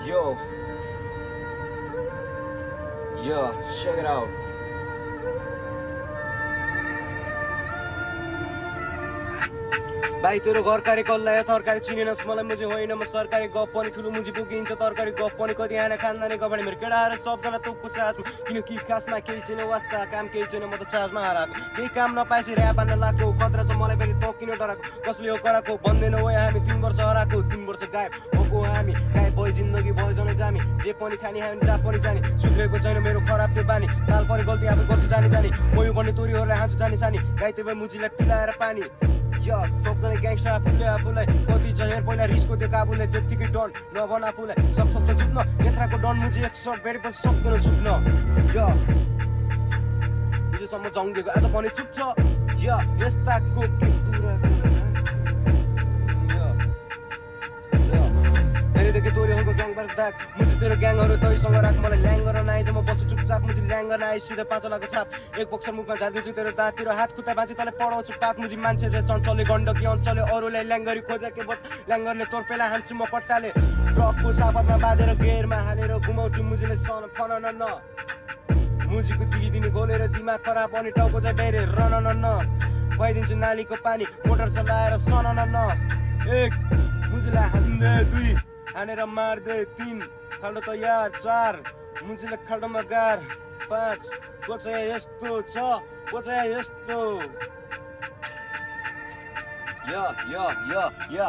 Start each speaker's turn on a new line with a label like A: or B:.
A: Yo, yo, check it out.
B: भाइ तेरो घर कार्य कल्लायो तरकारी चिनेनस् मलाई मुझे होइन म सरकारी गफ पनि ठुलो मुझी पुगिन्छ तरकारी गफ पनि कति आएन खानदानी गफाडी मेरो केटाहरू सबजना तोपको चार्जमा किनकि खासमा केही छैन वास्ता काम केही छैन म त चार्जमा हराएको केही काम नपाएपछि ऱ्याप हान्न लाग्यो खतरा छ मलाई पनि त किन डराएको कसले हो कराएको भन्दैन हो हामी 3 वर्ष हराएको 3 वर्ष गायब भएको हामी गायब भयो जिन्दगी भयो जनै जामी जे पनि खाने हामी जहाँ पनि जाने सुध्रेको छैन मेरो खराब त्यो बानी ताल परे गल्ती आफै गर्छु जानी जानी म यो भन्ने तोरीहरूलाई हान्छु जानी जानी गाई त्यो मुजीलाई पिलाएर पानी यो सबजना ग्याङ्स्टर आफूलाई कति छ हेर पहिला रिसको त्यो काबुले त्यत्तिकै डन नभन आफूलाई सब सक्छ जुत्न यत्राको डन मुजी एक सर्ट भेटेपछि सक्दैन सुत्न यो हिजोसम्म जङ्गेको आज पनि चुप्छ यो यस्ताको के कुरा धेरैदेखि तोरीहरूको ग्याङबाट दाग मुझी तेरो ग्याङहरू तैसँग राख मलाई ल्याङ गर्न आइज म बस्छु चुपचाप मुझी ल्याङ गर्न आइज सिधै पाँचलाको छाप एक बक्सर मुखमा झारिदिन्छु तेरो दाँततिर हात खुट्टा बाँची तँलाई पढाउँछु पात मुझी मान्छे चाहिँ चञ्चले गण्डकी अञ्चलले अरूलाई ल्याङ गरी खोजेको बच ल्याङ गर्ने तोर पेला हान्छु म कट्टाले ट्रकको सापतमा बाँधेर गेयरमा हालेर घुमाउँछु मुझीले सन फन न मुझीको दिने घोलेर दिमाग खराब अनि टाउको चाहिँ डेरे रन न खुवाइदिन्छु नालीको पानी मोटर चलाएर सन न एक मुझीलाई हान्दै 2 हानेर मार्दै 3 खाल्डो तयार 4 मुझीले खाल्डोमा गार 5 कोचा यस्तो 6 कोचा यस्तो या